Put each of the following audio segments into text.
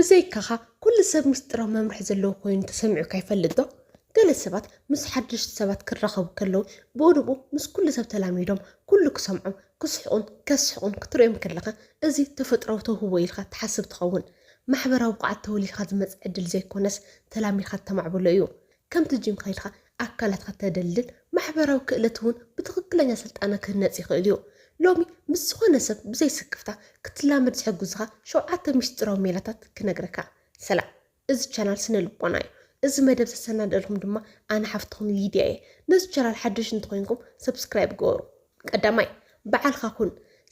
ብዘይካኻ ኩሉ ሰብ ምስጥራዊ መምርሒ ዘለዎ ኮይኑ ተሰሚዑ ካይፈልጥ ዶ ገለ ሰባት ምስ ሓድሽ ሰባት ክራኸቡ ከለው ብኡድኡ ምስ ኩሉ ሰብ ተላሚዶም ኩሉ ክሰምዖም ክስሕቁን ከስሕቁን ክትሪኦም ከለኻ እዚ ተፈጥሮአዊ ተውህቦ ኢልካ ትሓስብ ትኸውን ማሕበራዊ ብቕዓት ተወሊድካ ዝመፅእ ዕድል ዘይኮነስ ተላሚድካ ተማዕብሎ እዩ ከምቲ ጂም ከይልካ ኣካላትካ ተደልል ማሕበራዊ ክእለት እውን ብትክክለኛ ስልጣነ ክህነፅ ይኽእል እዩ ሎሚ ምስ ዝኾነ ሰብ ብዘይ ስክፍታ ክትላመድ ዝሕግዙኻ 7 ምስጢራዊ ሜላታት ክነግረካ ሰላም እዚ ቻናል ስነ ልቦና እዩ እዚ መደብ ዘሰናደልኩም ድማ ኣነ ሓፍትኩም ሊድያ እየ ነዚ ቻናል ሓድሽ እንትኮንኩም ሰብስክራይብ ገበሩ ቀዳማይ በዓልካ ኩን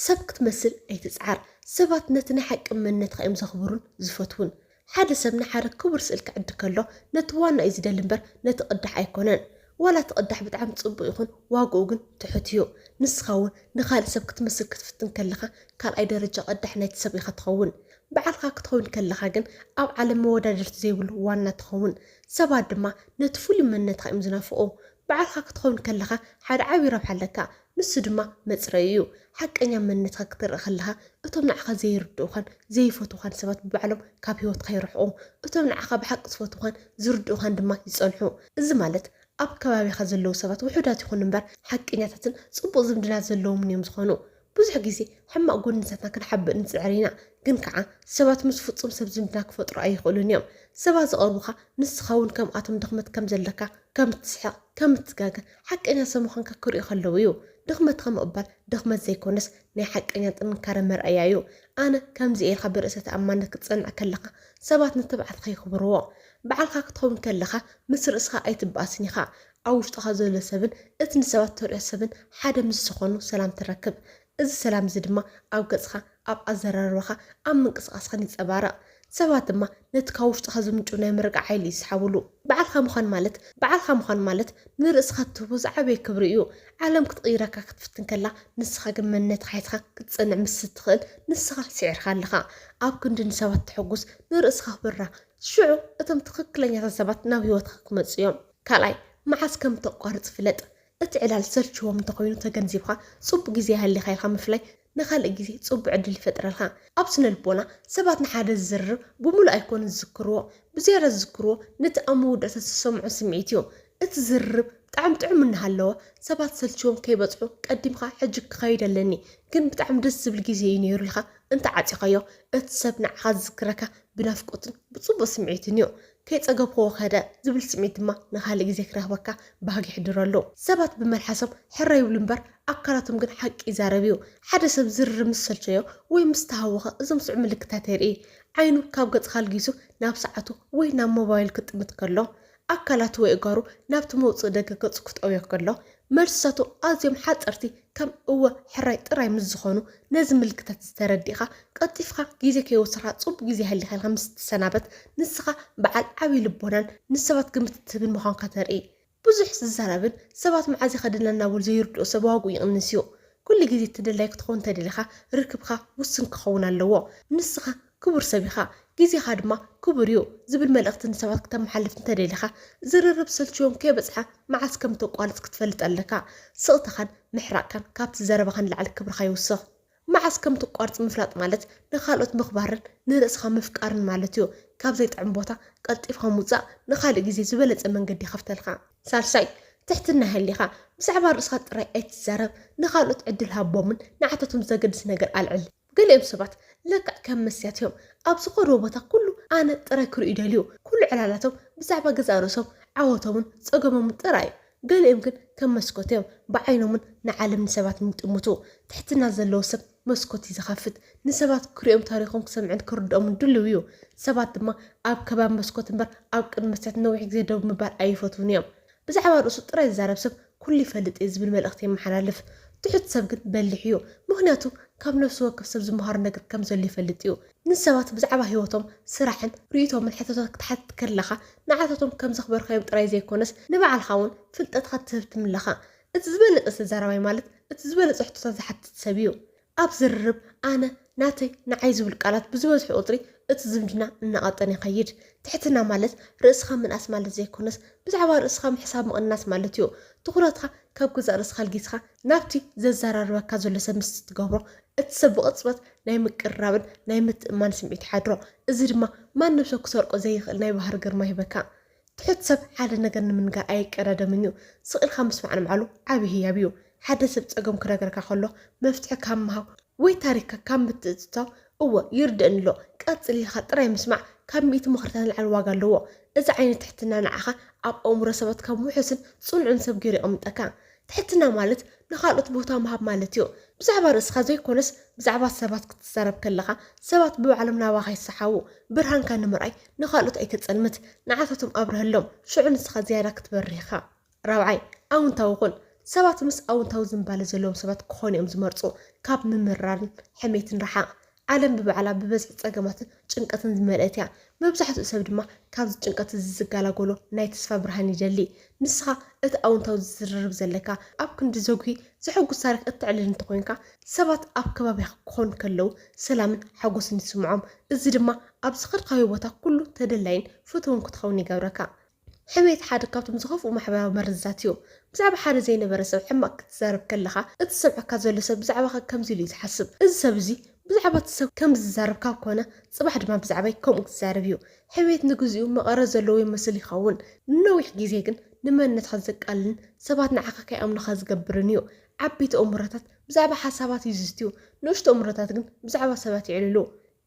ሰብ ክትመስል ኣይትፅዓር ሰባት ነቲ ናይ ሓቂ መንነትካ እዮም ዘኽብሩን ዝፈትውን ሓደ ሰብ ንሓደ ክቡር ስእል ክዕዲ ከሎ ነቲ ዋና እዩ ዝደሊ እምበር ነቲ ቅዳሕ ኣይኮነን ዋላ ትቅዳሕ ብጣዕሚ ፅቡቅ ይኹን ዋግኡ ግን ትሑት እዩ ንስኻ እውን ንኻልእ ሰብ ክትመስል ክትፍትን ከለኻ ካልኣይ ደረጃ ቅዳሕ ናይቲ ሰብ ኢኻ ትኸውን በዓልካ ክትኸውን ከለኻ ግን ኣብ ዓለም መወዳደርቲ ዘይብሉ ዋና ትኸውን ሰባት ድማ ነቲ ፍሉይ መንነትካ እዮም ዝናፍቑ በዓልካ ክትኸውን ከለኻ ሓደ ዓብዪ ረብሓ ኣለካ ንሱ ድማ መፅረይ እዩ ሓቀኛ መንነትካ ክትርኢ ከለኻ እቶም ንዓኻ ዘይርድኡኻን ዘይፈትውኻን ሰባት ብባዕሎም ካብ ሂወትካ ይርሕቑ እቶም ንዓኻ ብሓቂ ዝፈትውኻን ዝርድኡኻን ድማ ይፀንሑ እዚ ማለት ኣብ ከባቢኻ ዘለዉ ሰባት ውሑዳት ይኹን እምበር ሓቀኛታትን ፅቡቅ ዝምድና ዘለዎም እዮም ዝኾኑ ብዙሕ ግዜ ሕማቅ ጎንነታትና ክንሓብእ ንፅዕር ኢና ግን ከዓ ሰባት ምስ ፍፁም ሰብ ዝምድና ክፈጥሩ ኣይኽእሉን እዮም ሰባት ዝቐርቡኻ ንስኻ እውን ከምኣቶም ድኽመት ከም ዘለካ ከም እትስሕቕ ከም እትጋገ ሓቀኛ ሰብ ምዃንካ ክሪኡ ከለው እዩ ድኽመትካ ምቕባል ድኽመት ዘይኮነስ ናይ ሓቀኛ ጥንካረ መርኣያ እዩ ኣነ ከምዚ ኢልካ ብርእሰ ተኣማንነት ክትፀንዕ ከለኻ ሰባት ንትብዓትካ ይኽብርዎ በዓልካ ክትኸውን ከለኻ ምስ ርእስኻ ኣይትበኣስን ኢኻ ኣብ ውሽጥኻ ዘሎ ሰብን እቲ ንሰባት ተሪኦ ሰብን ሓደ ምስ ዝኾኑ ሰላም ትረክብ እዚ ሰላም እዚ ድማ ኣብ ገፅኻ ኣብ ኣዘራርባኻ ኣብ ምንቅስቃስኻን ይፀባረቕ ሰባት ድማ ነቲ ካብ ውሽጥኻ ዝምንጩ ናይ ምርጋዕ ሓይሊ ይስሓብሉ በዓልካ ምዃን ማለት ንርእስኻ ትህቦ ዝዓበየ ክብሪ እዩ ዓለም ክትቕይረካ ክትፍትን ከላ ንስኻ ግን መንነትካ ሒዝካ ክትፀንዕ ምስ ትኽእል ንስኻ ስዒርካ ኣለኻ ኣብ ክንዲ ንሰባት ትሕጉስ ንርእስኻ ክብራ ሽዑ እቶም ትክክለኛታት ሰባት ናብ ሂወትካ ክመፁ እዮም ካልኣይ መዓዝ ከም ተቋርፅ ፍለጥ እቲ ዕላል ሰልችዎም እንተኮይኑ ተገንዚብካ ፅቡቅ ግዜ ሃሊካ ኢልካ ምፍላይ ንኻልእ ግዜ ፅቡቅ ዕድል ይፈጥረልካ ኣብ ስነ ልቦና ሰባት ንሓደ ዝዝርብ ብምሉእ ኣይኮነ ዝዝክርዎ ብዝያዳ ዝዝክርዎ ነቲ ኣብ መወዳእታ ዝሰምዖ ስምዒት እዩ እቲ ዝርብ ብጣዕሚ ጥዑም እናሃለዎ ሰባት ሰልችዎም ከይበፅሑ ቀዲምካ ሕጂ ክኸይድ ኣለኒ ግን ብጣዕሚ ደስ ዝብል ግዜ እዩ ነይሩ ኢልካ እንተዓፂኻዮ እቲ ሰብ ንዓኻ ዝዝክረካ ብናፍቆትን ብፅቡቅ ስምዒትን እዩ ከይፀገብክዎ ከደ ዝብል ስምዒት ድማ ንኻልእ ግዜ ክረኽበካ ባህጊ ይሕድረሉ ሰባት ብመልሓሶም ሕረ ይብሉ እምበር ኣካላቶም ግን ሓቂ ይዛረብ እዩ ሓደ ሰብ ዝርር ምስ ሰልቸዮ ወይ ምስ ተሃወኸ እዞም ስዑ ምልክታት የርኢ ዓይኑ ካብ ገፅካ ልጊሱ ናብ ሰዓቱ ወይ ናብ ሞባይል ክጥምት ከሎ ኣካላቱ ወይ እጋሩ ናብቲ መውፅእ ደገ ገፁ ክጠውዮ ከሎ መልስሳቱ ኣዝዮም ሓፀርቲ ከም እወ ሕራይ ጥራይ ምስ ዝኾኑ ነዚ ምልክታት ዝተረዲእኻ ቀጢፍካ ግዜ ከይወስድካ ፅቡቅ ግዜ ሃሊካ ኢልካ ምስ ትሰናበት ንስኻ በዓል ዓብዪ ልቦናን ንሰባት ግምት ትህብን ምዃንካ ተርኢ ብዙሕ ዝዛረብን ሰባት መዓዝ ይኸድልና እናበሉ ዘይርድኦ ሰብ ዋግኡ ይቕንስ እዩ ኩሉ ግዜ ተደላይ ክትኸውን ተደሊኻ ርክብካ ውስን ክኸውን ኣለዎ ንስኻ ክቡር ሰብ ኢኻ ግዜኻ ድማ ክቡር እዩ ዝብል መልእኽቲ ንሰባት ክተመሓልፍ እንተደሊኻ ዝርርብ ሰልችዎም ከይበፅሓ መዓዝ ከም ተቋርፅ ክትፈልጥ ኣለካ ስቕታኻን ምሕራቅካን ካብቲ ዘረባኻን ላዕሊ ክብርካ ይውስኽ መዓዝ ከም ተቋርፅ ምፍላጥ ማለት ንኻልኦት ምኽባርን ንርእስኻ ምፍቃርን ማለት እዩ ካብ ዘይጥዕም ቦታ ቀልጢፍካ ምውፃእ ንኻልእ ግዜ ዝበለፀ መንገዲ ይኸፍተልካ ሳልሳይ ትሕትና ሃሊኻ ብዛዕባ ርእስኻ ጥራይ ኣይትዛረብ ንኻልኦት ዕድል ሃቦምን ንዓታቶም ዘገድስ ነገር ኣልዕል ገሊኦም ሰባት ለክዕ ከም መስትያት እዮም ኣብ ዝኸድዎ ቦታ ኩሉ ኣነ ጥራይ ክርእዩ ይደልዩ ኩሉ ዕላላቶም ብዛዕባ ገዛ ርእሶም ዓወቶምን ፀገሞምን ጥራይ ገሊኦም ግን ከም መስኮት እዮም ብዓይኖምን ንዓለም ንሰባት ይጥምቱ ትሕትና ዘለዎ ሰብ መስኮት እዩ ዝኸፍት ንሰባት ክሪኦም ታሪኾም ክሰምዕን ክርድኦምን ድልው እዩ ሰባት ድማ ኣብ ከባቢ መስኮት እምበር ኣብ ቅድሚ መስትያት ነዊሕ ግዜ ደው ምባል ኣይፈትውን እዮም ብዛዕባ ርእሱ ጥራይ ዝዛረብ ሰብ ኩሉ ይፈልጥ እየ ዝብል መልእኽቲ የመሓላልፍ ትሑት ሰብ ግን በሊሕ እዩ ምክንያቱ ካብ ነፍሲ ወከፍ ሰብ ዝመሃሮ ነገር ከም ዘሎ ይፈልጥ እዩ ንሰባት ብዛዕባ ሂወቶም ስራሕን ርእቶምን ሕቶታት ክትሓትት ከለኻ ንዓታቶም ከም ዘኽበርካዮም ጥራይ ዘይኮነስ ንባዕልካ እውን ፍልጠትካ ትህብ ትምለኻ እቲ ዝበለፀ ተዛራባይ ማለት እቲ ዝበለፀ ሕቶታት ዝሓትት ሰብ እዩ ኣብ ዝርርብ ኣነ ናተይ ንዓይ ዝብል ቃላት ብዝበዝሑ ቁፅሪ እቲ ዝምድና እናቐጠነ ይኸይድ ትሕትና ማለት ርእስኻ ምንኣስ ማለት ዘይኮነስ ብዛዕባ ርእስኻ ምሕሳብ ምቕናስ ማለት እዩ ትኩረትካ ካብ ገዛእ ርእስኻ ልጊስካ ናብቲ ዘዘራርበካ ዘሎ ሰብ ምስ ትገብሮ እቲ ሰብ ብቕፅበት ናይ ምቅራብን ናይ ምትእማን ስምዒት ይሓድሮ እዚ ድማ ማንም ሰብ ክሰርቆ ዘይኽእል ናይ ባህር ግርማ ይበካ ትሕት ሰብ ሓደ ነገር ንምንጋር ኣይቀዳደምን እዩ ስቕልካ ምስማዕ ንምዓሉ ዓብዪ ህያብ እዩ ሓደ ሰብ ፀገም ክነገርካ ከሎ መፍትሒ ካብ ምሃብ ወይ ታሪክካ ካብ ምትእትታው እወ ይርድእን ኣሎ ቀፅል ኢልካ ጥራይ ምስማዕ ካብ 100 ምኽርታት ንላዕሊ ዋጋ ኣለዎ እዚ ዓይነት ትሕትና ንዓኻ ኣብ ኣእምሮ ሰባት ካብ ውሕስን ፅኑዕን ሰብ ገይሩ ይቕምጠካ ትሕትና ማለት ንኻልኦት ቦታ ምሃብ ማለት እዩ ብዛዕባ ርእስኻ ዘይኮነስ ብዛዕባ ሰባት ክትዛረብ ከለኻ ሰባት ብባዕሎም ናባኻ ይሰሓቡ ብርሃንካ ንምርኣይ ንኻልኦት ኣይተፀልምት ንዓታቶም ኣብርህሎም ሽዑ ንስኻ ዝያዳ ክትበሪኻ ራብዓይ ኣውንታዊ ኩን ሰባት ምስ ኣውንታዊ ዝምባለ ዘለዎም ሰባት ክኾኑ እዮም ዝመርፁ ካብ ምምራርን ሕሜትን ረሓቕ ዓለም ብባዕላ ብበዝሒ ፀገማትን ጭንቀትን ዝመልአት እያ መብዛሕትኡ ሰብ ድማ ካብዚ ጭንቀት ዝጋላገሎ ናይ ተስፋ ብርሃን ይደሊ ንስኻ እቲ ኣውንታዊ ዝዝርርብ ዘለካ ኣብ ክንዲ ዘጉሂ ዘሐጉስ ታሪክ እትዕልል እንተኮይንካ ሰባት ኣብ ከባቢኻ ክኾኑ ከለው ሰላምን ሓጎስን ይስምዖም እዚ ድማ ኣብ ዝኸድካዮ ቦታ ኩሉ ተደላይን ፍትውን ክትኸውን ይገብረካ ሕሜት ሓደ ካብቶም ዝኸፍኡ ማሕበራዊ መርዛት እዩ ብዛዕባ ሓደ ዘይነበረ ሰብ ሕማቅ ክትዛረብ ከለኻ እቲ ሰምዐካ ዘሎ ሰብ ብዛዕባኻ ከምዚ ኢሉ ዝሓስብ እዚ ሰብ እዚ ብዛዕባ እቲ ሰብ ከም ዝዛረብ ካብ ኮነ ፅባሕ ድማ ብዛዕባይ ከምኡ ክዛረብ እዩ ሕሜት ንግዚኡ መቐረት ዘለዎ ይመስል ይኸውን ንነዊሕ ግዜ ግን ንመንነትካ ዘቃልልን ሰባት ንዓኻ ከይኣምኑኻ ዝገብርን እዩ ዓበይቲ እሙሮታት ብዛዕባ ሓሳባት ይዝስትዩ ንእሽቶ እሙሮታት ግን ብዛዕባ ሰባት ይዕልሉ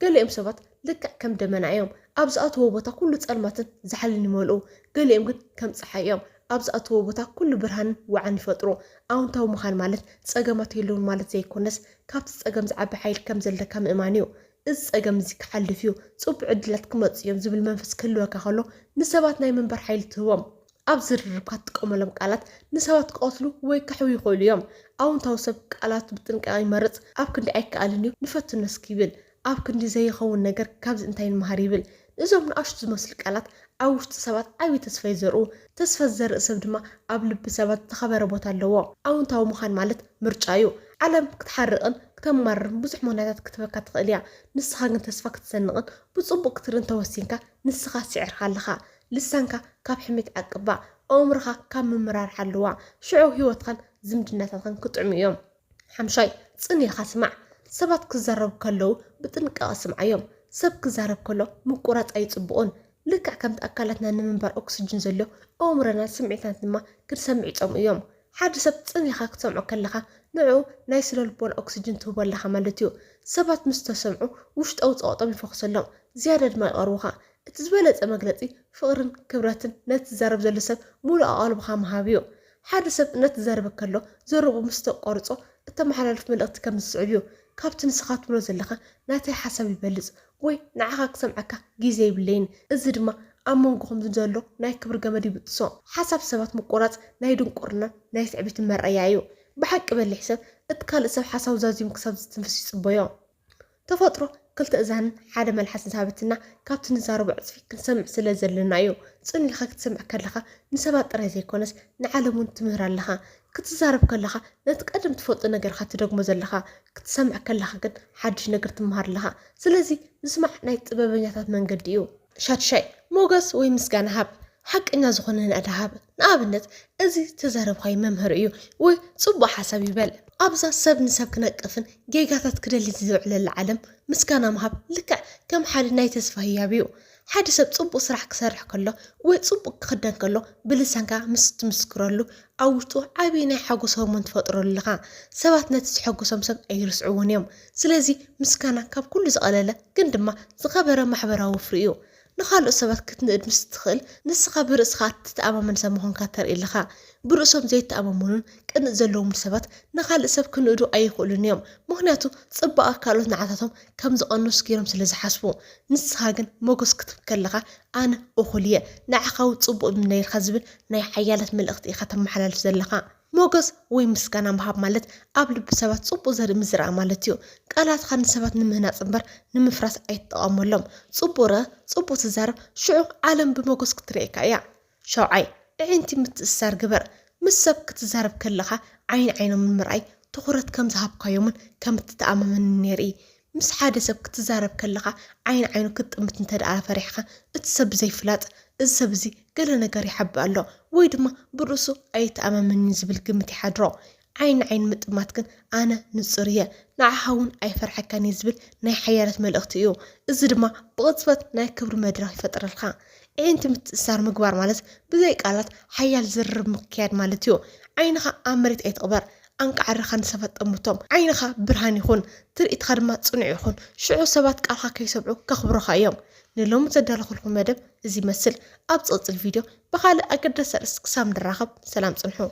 ገሊኦም ሰባት ልክዕ ከም ደመና እዮም ኣብ ዝኣትዎ ቦታ ኩሉ ፀልማትን ዝሓልን ይመልኡ ገሊኦም ግን ከም ፀሓይ እዮም ኣብ ዝኣትዎ ቦታ ኩሉ ብርሃንን ዋዕን ይፈጥሩ ኣውንታዊ ምዃን ማለት ፀገማት የለውን ማለት ዘይኮነስ ካብቲ ፀገም ዝዓቢ ሓይሊ ከም ዘለካ ምእማን እዩ እዚ ፀገም እዚ ክሓልፍ እዩ ፅቡቅ ዕድላት ክመፁ እዮም ዝብል መንፈስ ክህልወካ ከሎ ንሰባት ናይ መንበር ሓይሊ ትህቦም ኣብ ዝርርብካ ትጥቀመሎም ቃላት ንሰባት ክቐትሉ ወይ ክሕው ይኽእሉ እዮም ኣውንታዊ ሰብ ቃላት ብጥንቃቐ ይመርፅ ኣብ ክንዲ ኣይከኣልን እዩ ንፈትኖ እስኪ ይብል ኣብ ክንዲ ዘይኸውን ነገር ካብዚ እንታይ ንምሃር ይብል እዞም ንኣሽቱ ዝመስሉ ቃላት ኣብ ውሽጢ ሰባት ዓብዪ ተስፋ ይዘርኡ ተስፋ ዝዘርእ ሰብ ድማ ኣብ ልቢ ሰባት ዝኸበረ ቦታ ኣለዎ ኣውንታዊ ምዃን ማለት ምርጫ እዩ ዓለም ክትሓርቕን ክተማርርን ብዙሕ ምኽንያታት ክትበካ ትኽእል እያ ንስኻ ግን ተስፋ ክትሰንቕን ብፅቡቅ ክትርን ተወሲንካ ንስኻ ስዒርካ ኣለኻ ልሳንካ ካብ ሕሜት ዓቅባ ኣእምሮኻ ካብ ምምራር ሓልዋ ሽዑ ሂወትካን ዝምድናታትካን ክጥዕሙ እዮም ሓምሻይ ፅኒኢልካ ስማዕ ሰባት ክዛረቡ ከለው ብጥንቃቐ ስምዓዮም ሰብ ክዛረብ ከሎ ምቁራፅ ኣይፅቡቕን ልክዕ ከምቲ ኣካላትና ንምንባር ኦክስጅን ዘሎ ኣእምሮና ስምዒታት ድማ ክንሰምዕ ይፀምኡ እዮም ሓደ ሰብ ፅኒኢልካ ክትሰምዖ ከለኻ ንዕኡ ናይ ስነ ልቦና ኦክስጅን ትህቦ ኣለኻ ማለት እዩ ሰባት ምስ ተሰምዑ ውሽጣዊ ፀቕጦም ይፈኽሰሎም ዝያዳ ድማ ይቐርቡኻ እቲ ዝበለፀ መግለፂ ፍቕርን ክብረትን ነቲ ዝዛረብ ዘሎ ሰብ ሙሉእ ኣቓልቦኻ ምሃብ እዩ ሓደ ሰብ ነቲ ዝዛረበ ከሎ ዘረቡ ምስ ተቆርፆ እተመሓላልፍ መልእኽቲ ከም ዝስዕብ እዩ ካብቲ ንስኻ ትብሎ ዘለኻ ናተይ ሓሳብ ይበልፅ ወይ ንዓኻ ክሰምዓካ ግዜ ይብለይን እዚ ድማ ኣብ መንጎኹም ዘሎ ናይ ክብሪ ገመድ ይብጥሶ ሓሳብ ሰባት ምቁራፅ ናይ ድንቁርናን ናይ ትዕቢትን መርኣያ እዩ ብሓቂ በሊሕ ሰብ እቲ ካልእ ሰብ ሓሳብ ዛዚሙ ክሳብ ዝትንፍስ ይፅበዮ ተፈጥሮ ክልተ እዛንን ሓደ መልሓስን ዝሃበትና ካብቲ ንዛረቦ ዕፅፊ ክንሰምዕ ስለ ዘለና እዩ ፅኒኢልካ ክትሰምዕ ከለኻ ንሰባት ጥራይ ዘይኮነስ ንዓለም እውን ትምህር ኣለኻ ክትዛረብ ከለኻ ነቲ ቀደም ትፈልጦ ነገርካ ትደግሞ ዘለኻ ክትሰምዕ ከለኻ ግን ሓድሽ ነገር ትምሃር ኣለኻ ስለዚ ምስማዕ ናይ ጥበበኛታት መንገዲ እዩ ሻድሻይ ሞገስ ወይ ምስጋና ሃብ ሓቀኛ ዝኾነ ንኣዳ ሃብ ንኣብነት እዚ ተዛረብካይ መምህር እዩ ወይ ፅቡቅ ሓሳብ ይበል ኣብዛ ሰብ ንሰብ ክነቅፍን ጌጋታት ክደሊ ዝውዕለላ ዓለም ምስጋና ምሃብ ልክዕ ከም ሓደ ናይ ተስፋ ህያብ እዩ ሓደ ሰብ ፅቡቅ ስራሕ ክሰርሕ ከሎ ወይ ፅቡቅ ክኽደን ከሎ ብልሳንካ ምስ ትምስክረሉ ኣብ ውሽጡ ዓብዪ ናይ ሓጎስ ሆርሞን ትፈጥረሉ ኣለኻ ሰባት ነቲ ዝሐጎሶም ሰብ ኣይርስዕውን እዮም ስለዚ ምስጋና ካብ ኩሉ ዝቐለለ ግን ድማ ዝኸበረ ማሕበራዊ ፍሪ እዩ ንኻልኦት ሰባት ክትንእድ ምስ ትኽእል ንስኻ ብርእስኻ እትተኣማመን ሰብ ምዃንካ ተርኢ ኣለኻ ብርእሶም ዘይተኣማመኑን ቅንእ ዘለዎም ሰባት ንኻልእ ሰብ ክንእዱ ኣይኽእሉን እዮም ምክንያቱ ፅባቐ ካልኦት ንዓታቶም ከም ዝቐንሱ ገይሮም ስለ ዝሓስቡ ንስኻ ግን ሞገስ ክትብ ከለኻ ኣነ እኹል እየ ንዓኻ ፅቡቅ ነይርካ ዝብል ናይ ሓያላት መልእኽቲ ኢኻ ተመሓላልፍ ዘለኻ ሞገስ ወይ ምስጋና ምሃብ ማለት ኣብ ልቢ ሰባት ፅቡቅ ዘርኢ ምዝራእ ማለት እዩ ቃላትካ ንሰባት ንምህናፅ እምበር ንምፍራስ ኣይትጠቐመሎም ፅቡቅ ርአ ፅቡቅ ትዛረብ ሽዑ ዓለም ብሞገስ ክትርእየካ እያ ሻውዓይ ዕንቲ ምትእስሳር ግበር ምስ ሰብ ክትዛረብ ከለኻ ዓይን ዓይኖም ንምርኣይ ትኹረት ከም ዝሃብካዮምን ከም እትተኣማመን የርኢ ምስ ሓደ ሰብ ክትዛረብ ከለኻ ዓይን ዓይኑ ክትጥምት እንተደኣ ፈሪሕካ እቲ ሰብ ዘይፍላጥ እዚ ሰብ እዚ ገለ ነገር ይሓቢ ኣሎ ወይ ድማ ብርእሱ ኣይተኣማመንን ዝብል ግምት ይሓድሮ عين متماتكن أنا نصرية نعهون أي فرحكان يزبل ناي حيالة ملأختيو إزدما بغضفت ناي كبر مدرخ فترة الخان أنت متسار مقبار مالت بذيك قالت حيال زر مكياد مالتيو عينها أمرت أيت قبر أنك عرخان سفت أمتهم عينها برهان يخون ترقيت خدمات صنع يخون شعو سبات قالها كيسبعو كخبرها يوم نلوم تدار لكم مدب زي مثل أبسط الفيديو بخال أقدر سرس كسام الراغب سلام صنحو